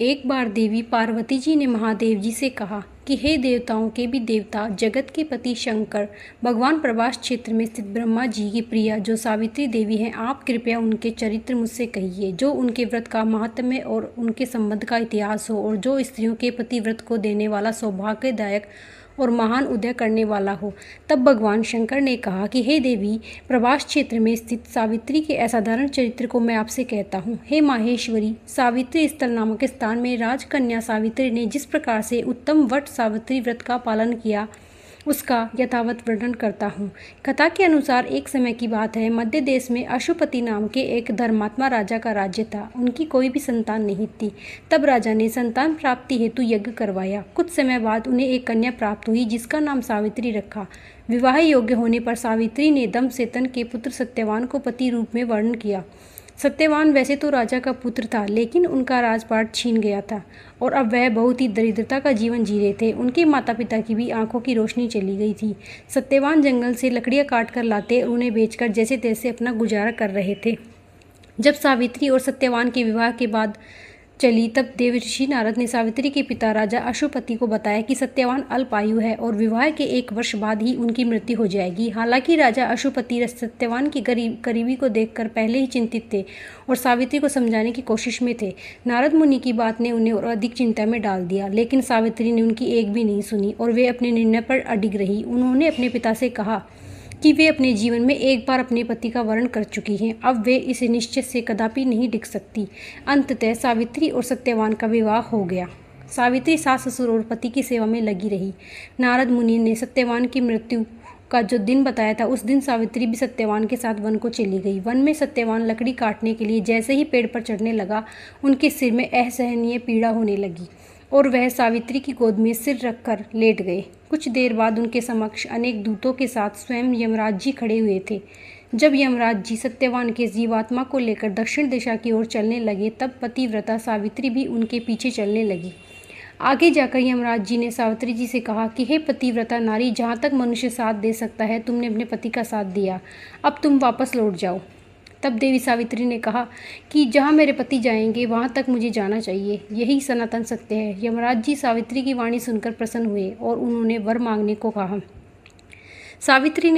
एक बार देवी पार्वती जी ने महादेव जी से कहा कि हे देवताओं के भी देवता, जगत के पति शंकर, भगवान प्रभास क्षेत्र में स्थित ब्रह्मा जी की प्रिया जो सावित्री देवी हैं, आप कृपया उनके चरित्र मुझसे कहिए, जो उनके व्रत का महात्म्य और उनके संबंध का इतिहास हो, और जो स्त्रियों के पति व्रत को देने वाला सौभाग्यदायक और महान उदय करने वाला हो। तब भगवान शंकर ने कहा कि हे देवी, प्रभास क्षेत्र में स्थित सावित्री के असाधारण चरित्र को मैं आपसे कहता हूँ। हे माहेश्वरी, सावित्री स्थल नामक स्थान में राजकन्या सावित्री ने जिस प्रकार से उत्तम वट सावित्री व्रत का पालन किया, उसका यथावत वर्णन करता हूँ। कथा के अनुसार एक समय की बात है, मध्य देश में अशुपति नाम के एक धर्मात्मा राजा का राज्य था। उनकी कोई भी संतान नहीं थी। तब राजा ने संतान प्राप्ति हेतु यज्ञ करवाया। कुछ समय बाद उन्हें एक कन्या प्राप्त हुई, जिसका नाम सावित्री रखा। विवाह योग्य होने पर सावित्री ने दमसेतन के पुत्र सत्यवान को पति रूप में वर्ण किया। सत्यवान वैसे तो राजा का पुत्र था, लेकिन उनका राजपाट छीन गया था और अब वह बहुत ही दरिद्रता का जीवन जी रहे थे। उनके माता पिता की भी आंखों की रोशनी चली गई थी। सत्यवान जंगल से लकड़ियां काट कर लाते और उन्हें बेचकर जैसे तैसे अपना गुजारा कर रहे थे। जब सावित्री और सत्यवान के विवाह के बाद चली, तब देवर्षि नारद ने सावित्री के पिता राजा अशुपति को बताया कि सत्यवान अल्पायु है और विवाह के 1 वर्ष बाद ही उनकी मृत्यु हो जाएगी। हालांकि राजा अशुपति सत्यवान की गरीबी को देखकर पहले ही चिंतित थे और सावित्री को समझाने की कोशिश में थे। नारद मुनि की बात ने उन्हें और अधिक चिंता में डाल दिया, लेकिन सावित्री ने उनकी एक भी नहीं सुनी और वे अपने निर्णय पर अडिग रही। उन्होंने अपने पिता से कहा कि वे अपने जीवन में एक बार अपने पति का वर्ण कर चुकी हैं, अब वे इस निश्चय से कदापि नहीं डिग सकती। अंततः सावित्री और सत्यवान का विवाह हो गया। सावित्री सास ससुर और पति की सेवा में लगी रही। नारद मुनि ने सत्यवान की मृत्यु का जो दिन बताया था, उस दिन सावित्री भी सत्यवान के साथ वन को चली गई। वन में सत्यवान लकड़ी काटने के लिए जैसे ही पेड़ पर चढ़ने लगा, उनके सिर में असहनीय पीड़ा होने लगी और वह सावित्री की गोद में सिर रखकर लेट गए। कुछ देर बाद उनके समक्ष अनेक दूतों के साथ स्वयं यमराज जी खड़े हुए थे। जब यमराज जी सत्यवान के जीवात्मा को लेकर दक्षिण दिशा की ओर चलने लगे, तब पतिव्रता सावित्री भी उनके पीछे चलने लगी। आगे जाकर यमराज जी ने सावित्री जी से कहा कि हे पतिव्रता नारी, जहाँ तक मनुष्य साथ दे सकता है, तुमने अपने पति का साथ दिया, अब तुम वापस लौट जाओ। तब देवी सावित्री ने कहा कि जहाँ मेरे पति जाएंगे वहाँ तक मुझे जाना चाहिए, यही सनातन सत्य है। यमराज जी सावित्री की वाणी सुनकर प्रसन्न हुए और उन्होंने वर मांगने को कहा। सावित्री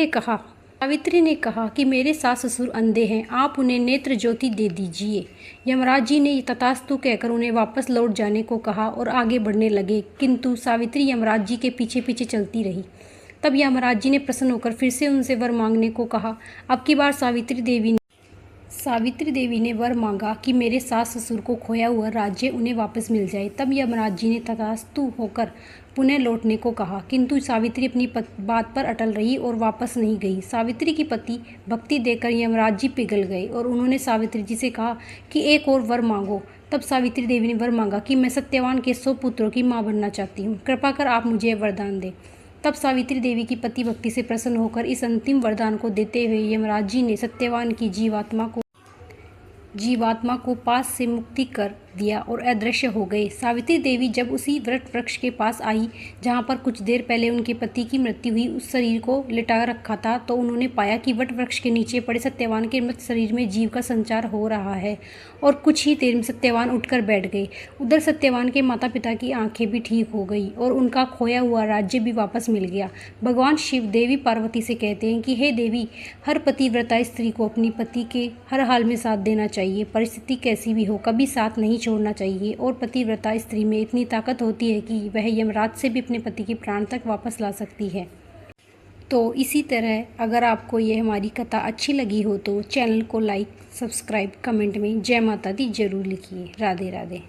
ने कहा कि मेरे सास ससुर अंधे हैं, आप उन्हें नेत्र ज्योति दे दीजिए। यमराज जी ने तथास्तु कहकर उन्हें वापस लौट जाने को कहा और आगे बढ़ने लगे, किंतु सावित्री यमराज जी के पीछे पीछे चलती रही। तब यमराज जी ने प्रसन्न होकर फिर से उनसे वर मांगने को कहा। अब की बार सावित्री देवी ने वर मांगा कि मेरे सास ससुर को खोया हुआ राज्य उन्हें वापस मिल जाए। तब यमराज जी ने तथास्तु होकर पुनः लौटने को कहा, किंतु सावित्री अपनी बात पर अटल रही और वापस नहीं गई। सावित्री की पति भक्ति देकर यमराज जी पिघल गए और उन्होंने सावित्री जी से कहा कि एक और वर मांगो। तब सावित्री देवी ने वर मांगा कि मैं सत्यवान के 100 पुत्रों की माँ बनना चाहती हूँ, कृपा कर आप मुझे वरदान दें। तब सावित्री देवी की पति भक्ति से प्रसन्न होकर इस अंतिम वरदान को देते हुए यमराज जी ने सत्यवान की जीवात्मा को पास से मुक्ति कर दिया और अदृश्य हो गए। सावित्री देवी जब उसी वट वृक्ष के पास आई जहाँ पर कुछ देर पहले उनके पति की मृत्यु हुई, उस शरीर को लिटा रखा था, तो उन्होंने पाया कि वट वृक्ष के नीचे पड़े सत्यवान के मृत शरीर में जीव का संचार हो रहा है और कुछ ही देर में सत्यवान उठकर बैठ गए। उधर सत्यवान के माता पिता की आंखें भी ठीक हो गई और उनका खोया हुआ राज्य भी वापस मिल गया। भगवान शिव देवी पार्वती से कहते हैं कि हे देवी, हर पतिव्रता स्त्री को अपनी पति के हर हाल में साथ देना चाहिए, परिस्थिति कैसी भी हो, कभी साथ नहीं छोड़ना चाहिए। और पतिव्रता स्त्री में इतनी ताकत होती है कि वह यमराज से भी अपने पति के प्राण तक वापस ला सकती है। तो इसी तरह अगर आपको ये हमारी कथा अच्छी लगी हो तो चैनल को लाइक, सब्सक्राइब, कमेंट में जय माता दी जरूर लिखिए। राधे राधे।